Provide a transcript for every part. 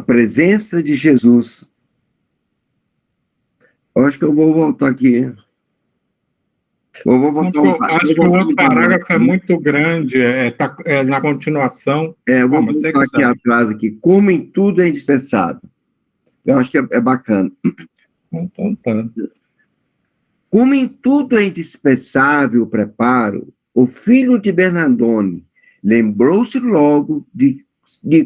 presença de Jesus. Eu acho que eu vou voltar aqui. Eu vou voltar acho que o outro parágrafo é muito grande, é na continuação. Eu vou voltar aqui atrás, aqui. Como em tudo é indispensável. Eu acho que é bacana. Então, tá. Como em tudo é indispensável o preparo, o filho de Bernardone lembrou-se logo de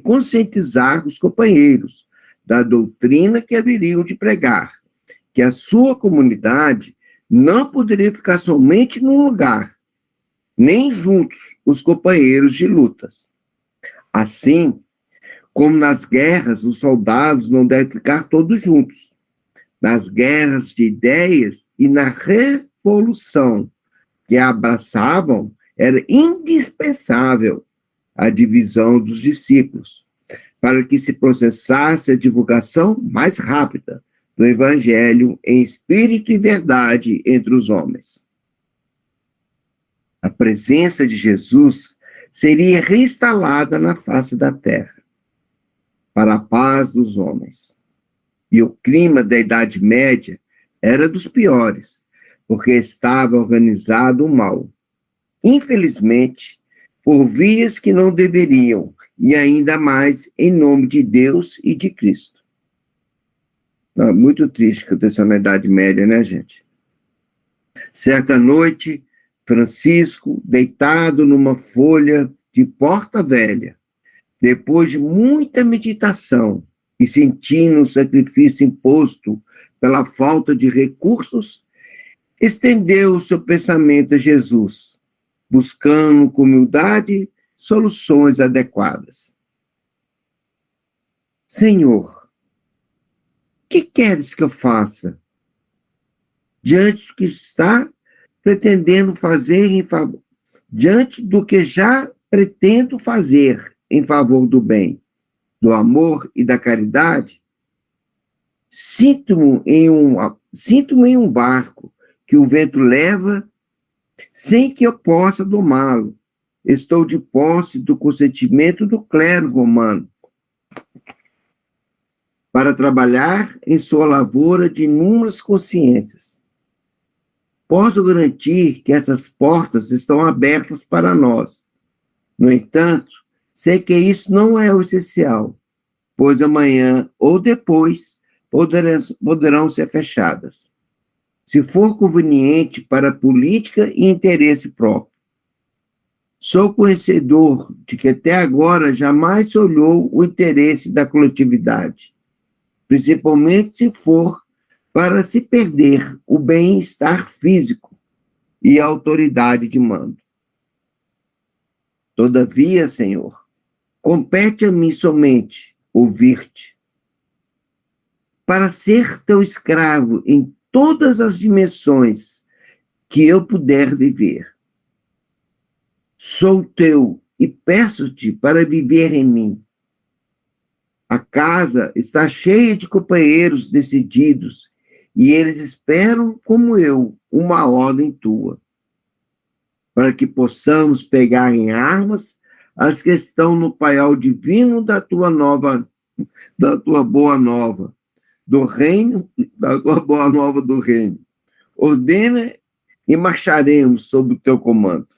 conscientizar os companheiros da doutrina que haveriam de pregar, que a sua comunidade não poderia ficar somente num lugar, nem juntos os companheiros de lutas. Assim, como nas guerras, os soldados não devem ficar todos juntos. Nas guerras de ideias e na revolução que abraçavam, era indispensável a divisão dos discípulos, para que se processasse a divulgação mais rápida do Evangelho em espírito e verdade entre os homens. A presença de Jesus seria reinstalada na face da terra, para a paz dos homens. E o clima da Idade Média era dos piores, porque estava organizado o mal. Infelizmente, por vias que não deveriam, e ainda mais em nome de Deus e de Cristo. Muito triste que aconteceu na Idade Média, né, gente? Certa noite, Francisco, deitado numa folha de porta velha, depois de muita meditação e sentindo o sacrifício imposto pela falta de recursos, estendeu o seu pensamento a Jesus, buscando com humildade soluções adequadas. Senhor, que queres que eu faça? Diante do que está pretendendo fazer em favor, diante do que já pretendo fazer em favor do bem, do amor e da caridade, sinto-me em um barco que o vento leva sem que eu possa domá-lo. Estou de posse do consentimento do clero romano para trabalhar em sua lavoura de inúmeras consciências. Posso garantir que essas portas estão abertas para nós. No entanto, sei que isso não é o essencial, pois amanhã ou depois poderão ser fechadas, se for conveniente para política e interesse próprio. Sou conhecedor de que até agora jamais se olhou o interesse da coletividade, principalmente se for para se perder o bem-estar físico e a autoridade de mando. Todavia, Senhor, compete a mim somente ouvir-te, para ser teu escravo em todas as dimensões que eu puder viver. Sou teu e peço-te para viver em mim. A casa está cheia de companheiros decididos e eles esperam, como eu, uma ordem tua, para que possamos pegar em armas as que estão no paiol divino da tua boa nova, do reino, da tua boa nova do reino. Ordena e marcharemos sob o teu comando.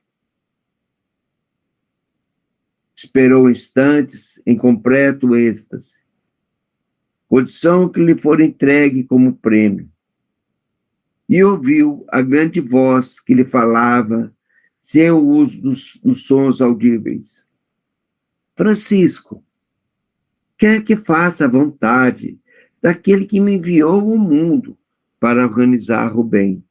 Esperou instantes em completo êxtase, condição que lhe for entregue como prêmio, e ouviu a grande voz que lhe falava, sem o uso dos sons audíveis. Francisco, quer que faça a vontade daquele que me enviou ao mundo para organizar o bem.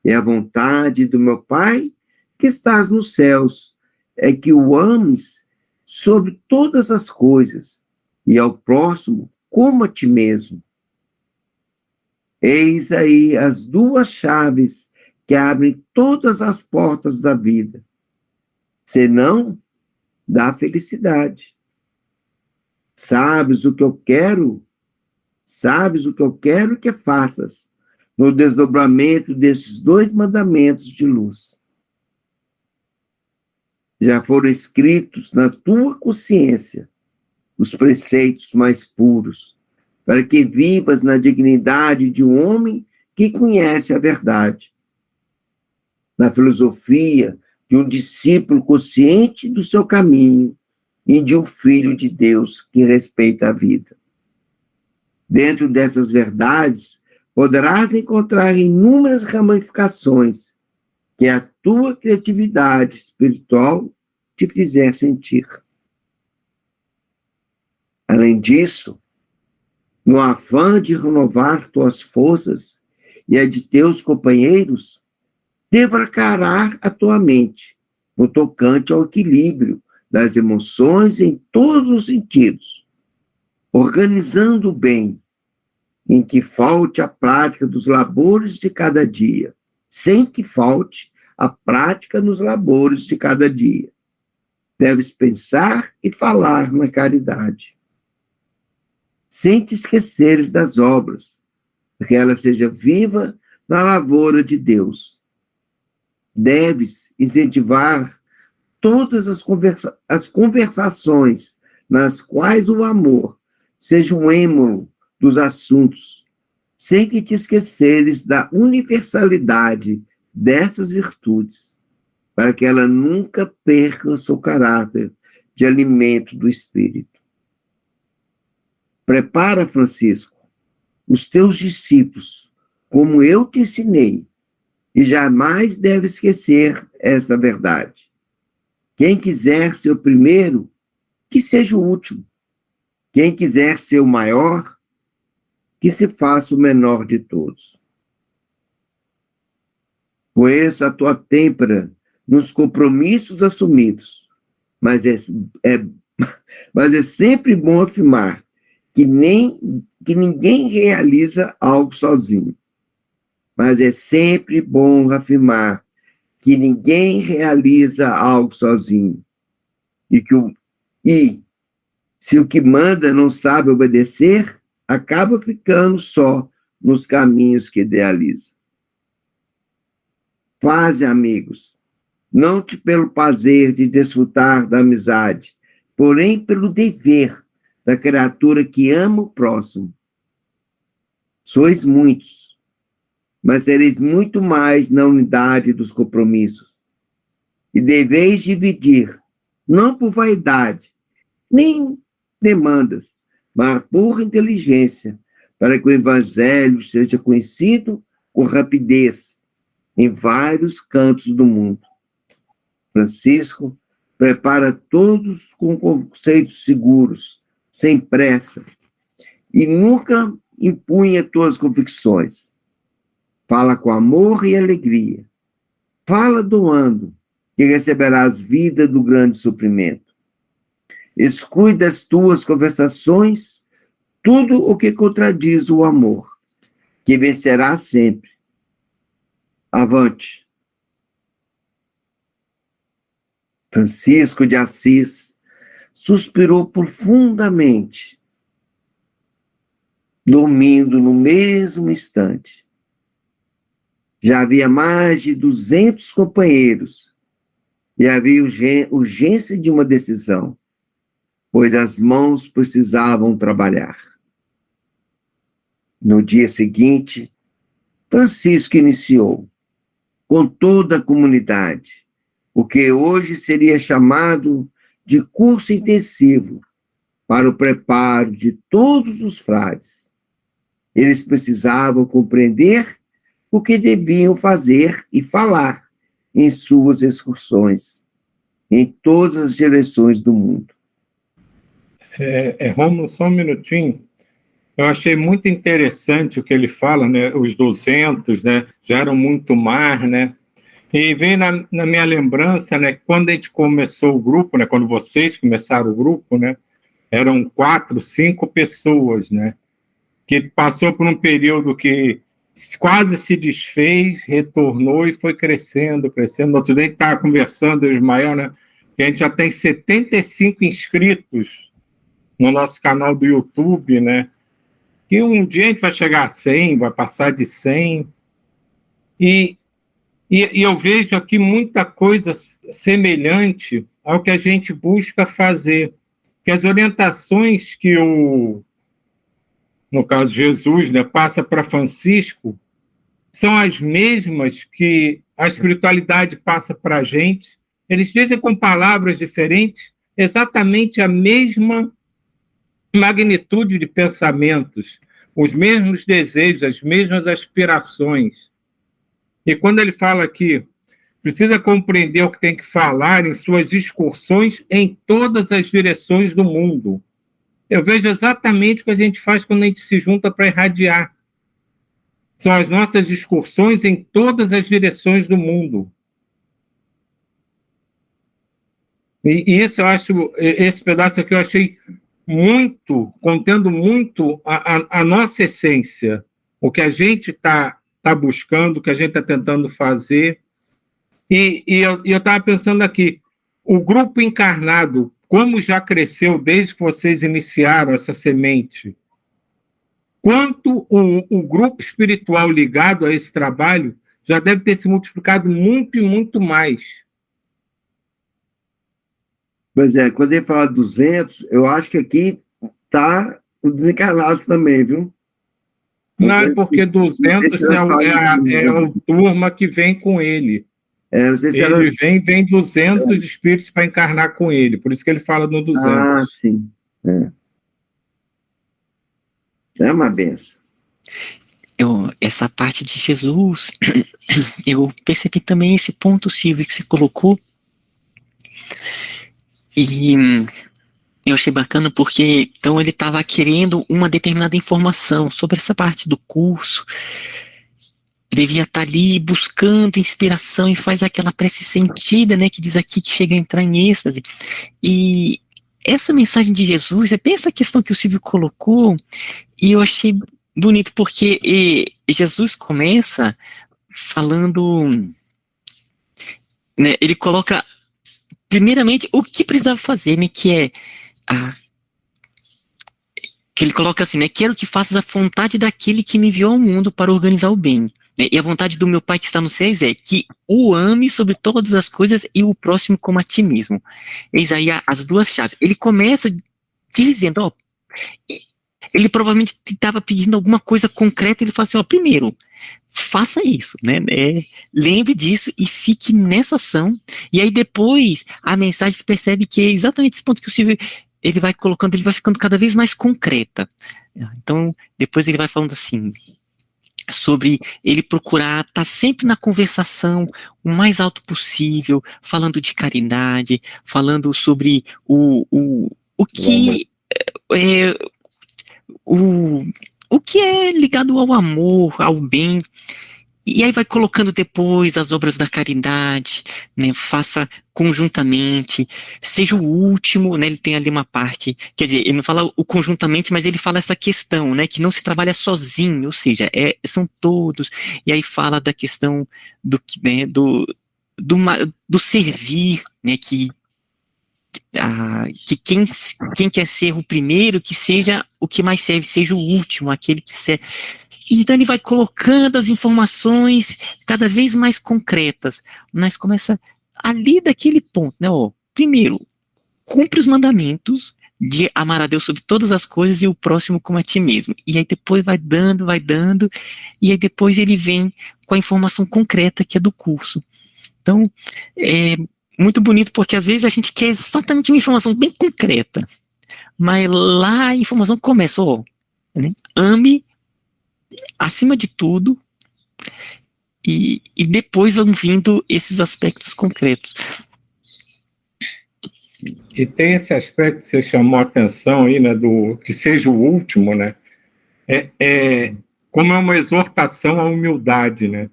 É a vontade do meu Pai que estás nos céus, é que o ames sobre todas as coisas, e ao próximo como a ti mesmo. Eis aí as duas chaves que abrem todas as portas da vida, senão da felicidade. Sabes o que eu quero que faças no desdobramento desses dois mandamentos de luz. Já foram escritos na tua consciência, os preceitos mais puros, para que vivas na dignidade de um homem que conhece a verdade, na filosofia de um discípulo consciente do seu caminho e de um filho de Deus que respeita a vida. Dentro dessas verdades, poderás encontrar inúmeras ramificações que a tua criatividade espiritual te fizer sentir. Além disso, no afã de renovar tuas forças e a de teus companheiros, devagarar a tua mente no tocante ao equilíbrio das emoções em todos os sentidos, organizando bem, em que falte a prática dos labores de cada dia, sem que falte a prática nos labores de cada dia. Deves pensar e falar na caridade, sem te esqueceres das obras, porque ela seja viva na lavoura de Deus. Deves incentivar todas as conversações nas quais o amor seja um êmulo dos assuntos, sem que te esqueceres da universalidade dessas virtudes, para que ela nunca perca o seu caráter de alimento do espírito. Prepara, Francisco, os teus discípulos, como eu te ensinei, e jamais deve esquecer essa verdade. Quem quiser ser o primeiro, que seja o último. Quem quiser ser o maior, que se faça o menor de todos. Conheça a tua têmpera nos compromissos assumidos, mas é sempre bom afirmar que ninguém realiza algo sozinho. Mas é sempre bom afirmar que ninguém realiza algo sozinho. E se o que manda não sabe obedecer, acaba ficando só nos caminhos que idealiza. Faze amigos, não pelo prazer de desfrutar da amizade, porém pelo dever da criatura que ama o próximo. Sois muitos, mas sereis muito mais na unidade dos compromissos. E deveis dividir, não por vaidade, nem demandas, mas por inteligência, para que o Evangelho seja conhecido com rapidez em vários cantos do mundo. Francisco prepara todos com conceitos seguros, sem pressa, e nunca impunha tuas convicções. Fala com amor e alegria. Fala doando, que receberás vida do grande suprimento. Exclui das tuas conversações tudo o que contradiz o amor, que vencerá sempre. Avante. Francisco de Assis suspirou profundamente, dormindo no mesmo instante. Já havia mais de 200 companheiros e havia urgência de uma decisão, pois as mãos precisavam trabalhar. No dia seguinte, Francisco iniciou, com toda a comunidade, o que hoje seria chamado de curso intensivo para o preparo de todos os frades. Eles precisavam compreender o que deviam fazer e falar em suas excursões, em todas as direções do mundo. Rômulo, só um minutinho. Eu achei muito interessante o que ele fala, né? Os 200, né? Já eram muito mais, né? E veio na minha lembrança, né? Quando a gente começou o grupo, né? Quando vocês começaram o grupo, né? Eram 4, 5 pessoas, né? Que passou por um período que quase se desfez, retornou e foi crescendo, crescendo. Outro dia a gente estava conversando, eu e o Ismael, né? Que a gente já tem 75 inscritos no nosso canal do YouTube, né? Que um dia a gente vai chegar a 100, vai passar de 100. E eu vejo aqui muita coisa semelhante ao que a gente busca fazer. que as orientações que no caso Jesus, né, passa para Francisco, são as mesmas que a espiritualidade passa para a gente. Eles dizem com palavras diferentes exatamente a mesma magnitude de pensamentos, os mesmos desejos, as mesmas aspirações. E quando ele fala aqui, precisa compreender o que tem que falar em suas excursões em todas as direções do mundo. Eu vejo exatamente o que a gente faz quando a gente se junta para irradiar. São as nossas excursões em todas as direções do mundo. E isso eu acho, esse pedaço aqui eu achei muito, contendo muito a nossa essência, o que a gente tá buscando, o que a gente está tentando fazer. E eu estava pensando aqui, o grupo encarnado, como já cresceu desde que vocês iniciaram essa semente, quanto o grupo espiritual ligado a esse trabalho já deve ter se multiplicado muito e muito mais. Pois é, quando ele fala 200, eu acho que aqui está o desencarnado também, viu? Não, é porque 200 é a turma que vem com ele. Não sei se ele vem 200 espíritos para encarnar com ele, por isso que ele fala no 200. Ah, sim. É uma benção. Essa parte de Jesus, eu percebi também esse ponto, Silvio, que você colocou, e eu achei bacana porque, então, ele estava querendo uma determinada informação sobre essa parte do curso, devia estar ali buscando inspiração e faz aquela prece sentida, né, que diz aqui que chega a entrar em êxtase, e essa mensagem de Jesus, é bem essa questão que o Silvio colocou, e eu achei bonito porque Jesus começa falando, né, ele coloca primeiramente o que precisava fazer, né, que é que ele coloca assim, né, quero que faças a vontade daquele que me enviou ao mundo para organizar o bem, né, e a vontade do meu Pai que está nos céus é que o ame sobre todas as coisas e o próximo como a ti mesmo. Eis aí as duas chaves. Ele começa dizendo, ó, ele provavelmente estava pedindo alguma coisa concreta, ele fala assim, ó, primeiro, faça isso, né, lembre disso e fique nessa ação, e aí depois a mensagem se percebe que é exatamente esse ponto que o Silvio, ele vai colocando, ele vai ficando cada vez mais concreta. Então, depois ele vai falando assim, sobre ele procurar estar sempre na conversação o mais alto possível, falando de caridade, falando sobre o que o que é ligado ao amor, ao bem, e aí vai colocando depois as obras da caridade, né, faça conjuntamente, seja o último, né, ele tem ali uma parte, quer dizer, ele não fala o conjuntamente, mas ele fala essa questão, né, que não se trabalha sozinho, ou seja, são todos, e aí fala da questão do, né, do servir, né, que quem quer ser o primeiro, que seja o que mais serve, seja o último, aquele que serve. Então ele vai colocando as informações cada vez mais concretas, mas começa ali daquele ponto, né, ó, primeiro, cumpre os mandamentos de amar a Deus sobre todas as coisas e o próximo como a ti mesmo, e aí depois vai dando, e aí depois ele vem com a informação concreta que é do curso. Então, muito bonito, porque às vezes a gente quer exatamente uma informação bem concreta, mas lá a informação começa, ó, né? Ame acima de tudo, e depois vão vindo esses aspectos concretos. E tem esse aspecto que você chamou a atenção aí, né, do que seja o último, né, como é uma exortação à humildade, né,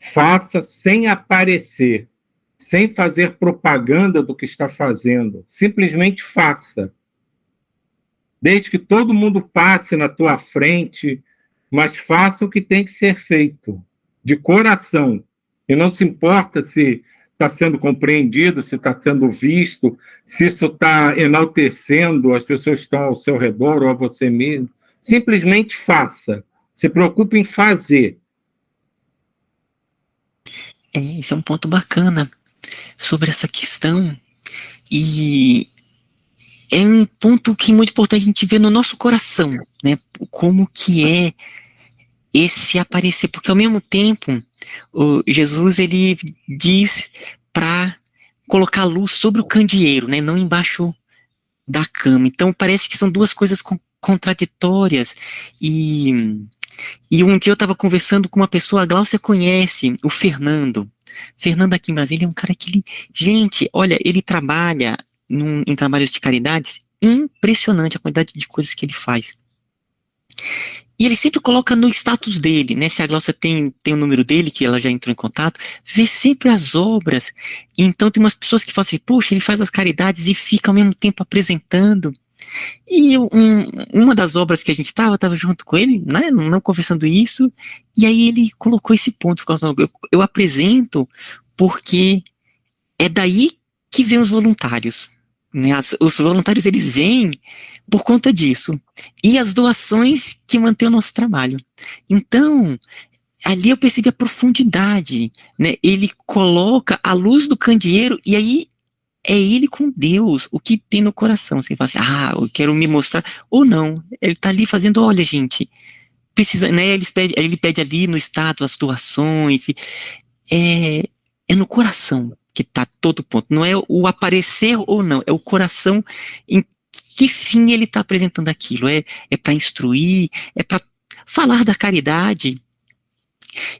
faça sem aparecer, sem fazer propaganda do que está fazendo, simplesmente faça. Desde que todo mundo passe na tua frente, mas faça o que tem que ser feito, de coração. E não se importa se está sendo compreendido, se está sendo visto, se isso está enaltecendo as pessoas que estão ao seu redor ou a você mesmo. Simplesmente faça. Se preocupe em fazer. Esse é um ponto bacana sobre essa questão, e é um ponto que é muito importante a gente ver no nosso coração, né? Como que é esse aparecer, porque ao mesmo tempo, o Jesus, ele diz para colocar a luz sobre o candeeiro, né? Não embaixo da cama. Então parece que são duas coisas contraditórias. E um dia eu estava conversando com uma pessoa, a Gláucia conhece, o Fernando. Fernando aqui em Brasília é um cara que gente, olha, ele trabalha em trabalhos de caridades, impressionante a quantidade de coisas que ele faz. E ele sempre coloca no status dele, né? Se a Gláucia tem o número dele, que ela já entrou em contato, vê sempre as obras. Então tem umas pessoas que falam assim, poxa, ele faz as caridades e fica ao mesmo tempo apresentando. E uma das obras que a gente estava junto com ele, né, não conversando isso, e aí ele colocou esse ponto, eu apresento porque é daí que vem os voluntários, né, os voluntários eles vêm por conta disso, e as doações que mantêm o nosso trabalho. Então, ali eu percebi a profundidade, né, ele coloca a luz do candeeiro, e aí é ele com Deus, o que tem no coração. Você fala assim, eu quero me mostrar, ou não, ele tá ali fazendo, olha gente, precisa, né, ele pede ali no status as doações, é no coração que tá todo ponto, não é o aparecer ou não, é o coração em que fim ele tá apresentando aquilo, é para instruir, é para falar da caridade.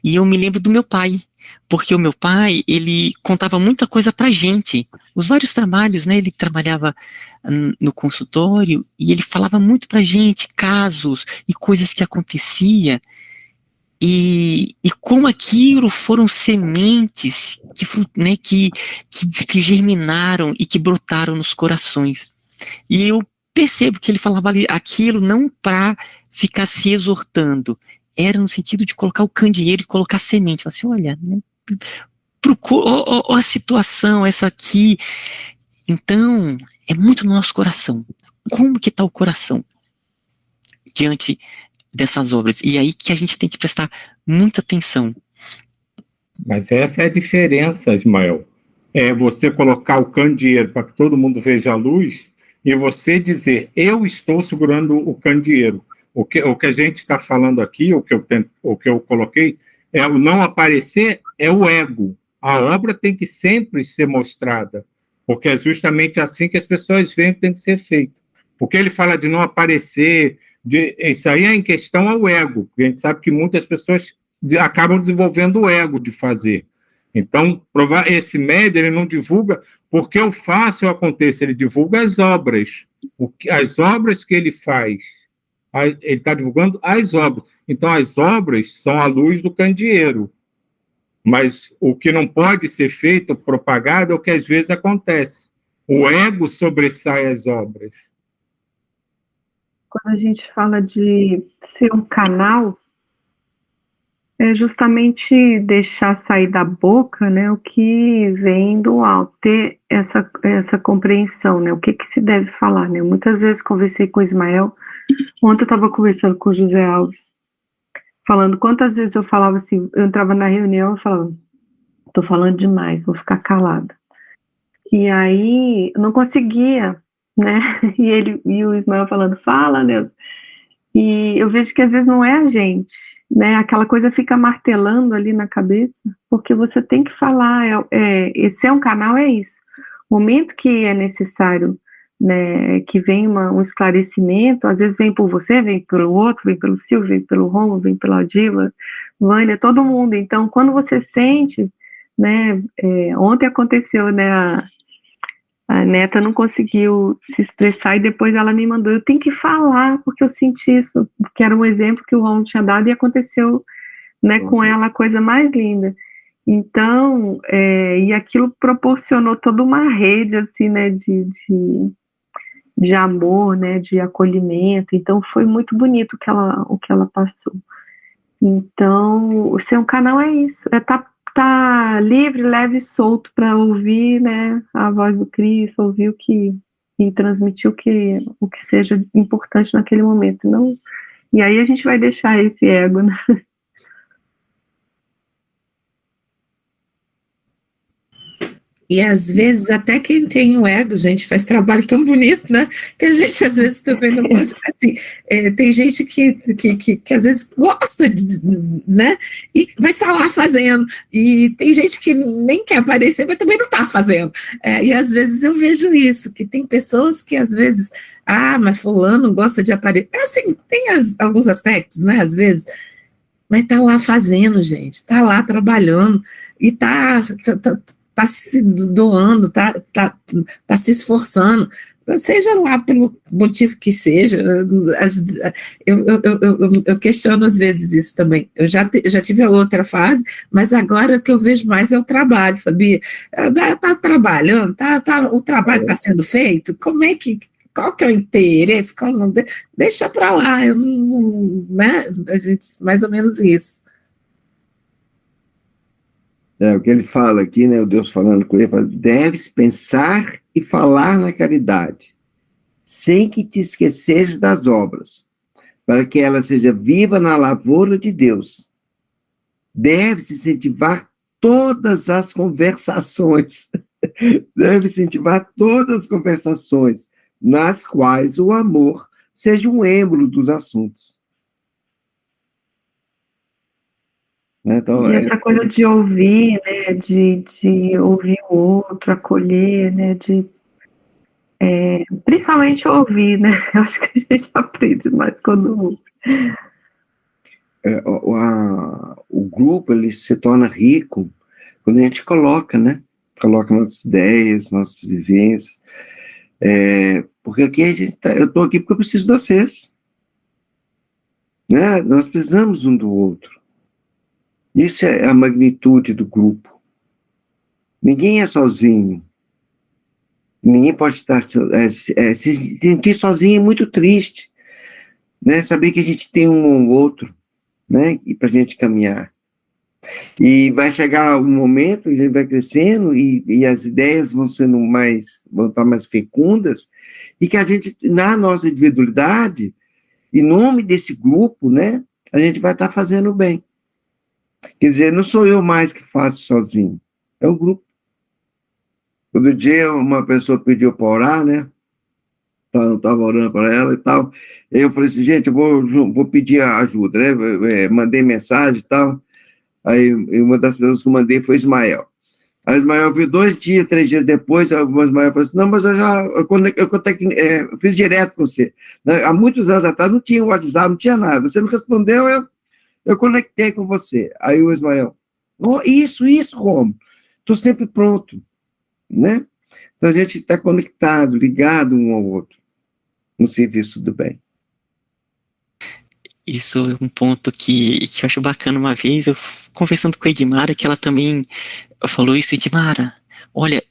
E eu me lembro do meu pai, porque o meu pai, ele contava muita coisa pra gente, os vários trabalhos, né, ele trabalhava no consultório, e ele falava muito pra gente, casos e coisas que acontecia, e como aquilo foram sementes né, que germinaram e que brotaram nos corações. E eu percebo que ele falava aquilo não para ficar se exortando, era no sentido de colocar o candeeiro e colocar semente. Falar assim, olha, né, procura, a situação, essa aqui. Então, é muito no nosso coração. Como que está o coração diante dessas obras? E aí que a gente tem que prestar muita atenção. Mas essa é a diferença, Ismael. É você colocar o candeeiro para que todo mundo veja a luz e você dizer, eu estou segurando o candeeiro. O que a gente está falando aqui, o que eu coloquei, é o não aparecer, é o ego. A obra tem que sempre ser mostrada, porque é justamente assim que as pessoas veem que tem que ser feito. Porque ele fala de não aparecer, isso aí é em questão ao ego, porque a gente sabe que muitas pessoas acabam desenvolvendo o ego de fazer. Então, esse médio, ele não divulga porque eu faço ou aconteça, ele divulga as obras. As obras que ele faz, ele está divulgando as obras. Então, as obras são a luz do candeeiro. Mas o que não pode ser feito, propagado, é o que às vezes acontece. O ego sobressai as obras. Quando a gente fala de ser um canal, é justamente deixar sair da boca, né, o que vem do alto, ter essa compreensão, né, o que se deve falar, né. Muitas vezes conversei com o Ismael, ontem eu estava conversando com o José Alves, falando quantas vezes eu falava assim, eu entrava na reunião e falava, tô falando demais, vou ficar calada. E aí, eu não conseguia, né, e o Ismael falando, fala, Neuza. E eu vejo que às vezes não é a gente, né, aquela coisa fica martelando ali na cabeça, porque você tem que falar, esse é um canal, é isso, o momento que é necessário, né, que vem um esclarecimento, às vezes vem por você, vem pelo outro, vem pelo Silvio, vem pelo Romo, vem pela Diva, Vânia, todo mundo, então quando você sente, né, ontem aconteceu, né, a neta não conseguiu se expressar e depois ela me mandou, eu tenho que falar, porque eu senti isso, que era um exemplo que o Romulo tinha dado e aconteceu, né, com ela a coisa mais linda. Então, e aquilo proporcionou toda uma rede, assim, né, de amor, né, de acolhimento, então foi muito bonito o que ela passou. Então, o seu canal é isso, tá livre, leve e solto para ouvir, né, a voz do Cristo, ouvir e transmitir o que seja importante naquele momento, não, e aí a gente vai deixar esse ego, né? E às vezes até quem tem o ego, gente, faz trabalho tão bonito, né? Que a gente às vezes também não pode. Assim, tem gente que às vezes gosta, né? Vai estar lá fazendo. E tem gente que nem quer aparecer, mas também não está fazendo. E às vezes eu vejo isso, que tem pessoas que às vezes, mas fulano gosta de aparecer. Assim, tem alguns aspectos, né? Às vezes, mas está lá fazendo, gente, está lá trabalhando e está se doando, tá se esforçando, seja lá pelo motivo que seja. Eu questiono às vezes isso também. Eu já tive a outra fase, mas agora o que eu vejo mais é o trabalho, sabia? Tá trabalhando, o trabalho está sendo feito, qual que é o interesse? Deixa para lá, eu não, né? A gente, mais ou menos isso. O que ele fala aqui, né, o Deus falando com ele, fala, deves pensar e falar na caridade, sem que te esqueceres das obras, para que ela seja viva na lavoura de Deus. Deves incentivar todas as conversações, nas quais o amor seja um êmbolo dos assuntos. Então, e essa coisa de ouvir, né, de ouvir o outro, acolher, né, principalmente ouvir, né, eu acho que a gente aprende mais quando ouve. O grupo, ele se torna rico quando a gente coloca, né, coloca nossas ideias, nossas vivências, porque aqui eu estou aqui porque eu preciso de vocês, né, nós precisamos um do outro. Isso é a magnitude do grupo. Ninguém é sozinho. Ninguém pode estar... se sentir sozinho é muito triste, né? Saber que a gente tem um ou outro, né? E para a gente caminhar. E vai chegar um momento, a gente vai crescendo e as ideias vão estar mais fecundas, e que a gente, na nossa individualidade, em nome desse grupo, né? A gente vai estar fazendo bem. Quer dizer, não sou eu mais que faço sozinho, é o grupo. Todo dia uma pessoa pediu para orar, né? Eu estava orando para ela e tal. Eu falei assim, gente, eu vou pedir ajuda, né? Mandei mensagem e tal. Aí uma das pessoas que eu mandei foi Ismael. Aí Ismael veio 2 dias, 3 dias depois, o Ismael falou assim, não, mas eu fiz direto com você. Há muitos anos atrás não tinha WhatsApp, não tinha nada. Você não respondeu, eu conectei com você. Aí o Ismael, isso, Romo, estou sempre pronto, né? Então a gente está conectado, ligado um ao outro, no serviço do bem. Isso é um ponto que eu acho bacana. Uma vez, eu conversando com a Edmara, que ela também falou isso, Edmara, olha,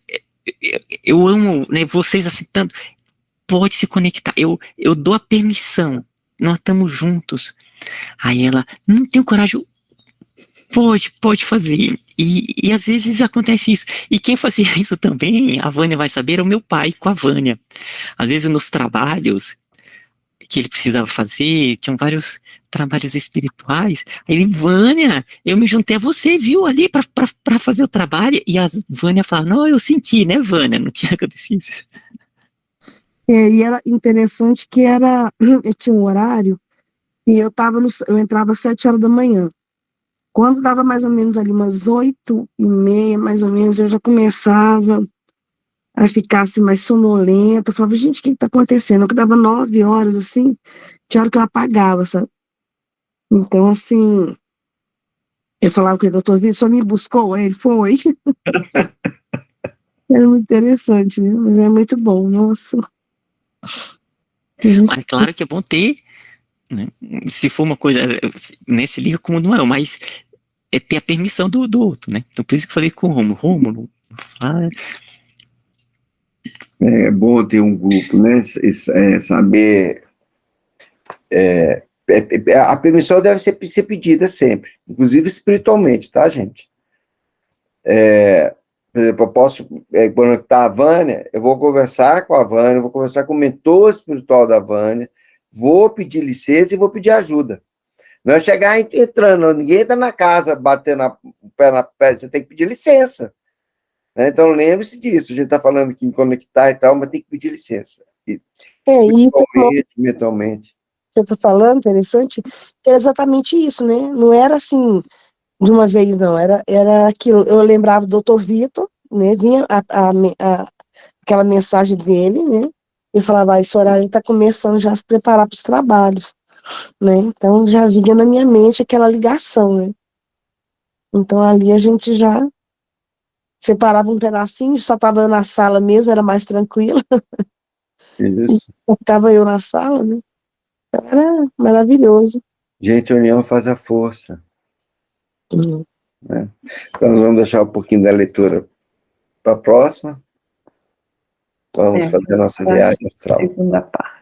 eu amo, né, vocês assim, tanto, pode se conectar, eu dou a permissão, nós estamos juntos. Aí ela, não tenho coragem, pode fazer, e às vezes acontece isso, e quem fazia isso também, a Vânia vai saber, é o meu pai com a Vânia. Às vezes nos trabalhos que ele precisava fazer, tinham vários trabalhos espirituais, aí ele, Vânia, eu me juntei a você, viu, ali para fazer o trabalho, e a Vânia fala, não, eu senti, né, Vânia, não tinha acontecido isso. E era interessante que eu tinha um horário, e eu entrava às 7 horas da manhã. Quando dava mais ou menos ali umas 8h30, mais ou menos, eu já começava a ficar assim, mais sonolenta. Eu falava, gente, o que está acontecendo? Que dava 9 horas, assim, tinha hora que eu apagava, sabe? Então, assim, eu falava que o doutor Vitor só me buscou, ele foi. Era muito interessante, né? Mas é muito bom, nossa. Mas claro que é bom ter, né? Se for uma coisa, nesse livro como não é, mas é ter a permissão do outro, né? Então por isso que eu falei com o Rômulo, fala. É bom ter um grupo, né? Saber. A permissão deve ser pedida sempre, inclusive espiritualmente, tá, gente? Por exemplo, eu posso conectar a Vânia, eu vou conversar com a Vânia, vou conversar com o mentor espiritual da Vânia, vou pedir licença e vou pedir ajuda. Não é chegar entrando, ninguém entra na casa batendo o pé na pedra, você tem que pedir licença. Né? Então, lembre-se disso. A gente está falando aqui em conectar e tal, mas tem que pedir licença. E Mentalmente. Você está falando, interessante, que era exatamente isso, né? Não era assim, de uma vez, não. Era aquilo. Eu lembrava do Dr. Vitor, né? Vinha aquela mensagem dele, né? Eu falava, esse horário está começando já a se preparar para os trabalhos, né? Então, já vinha na minha mente aquela ligação, né? Então, ali a gente já separava um pedacinho, só estava eu na sala mesmo, era mais tranquilo. Isso. Ficava eu na sala, né? Então, era maravilhoso. Gente, a união faz a força. Né? Então, nós vamos deixar um pouquinho da leitura para a próxima. Vamos fazer a nossa viagem astral. Segunda parte.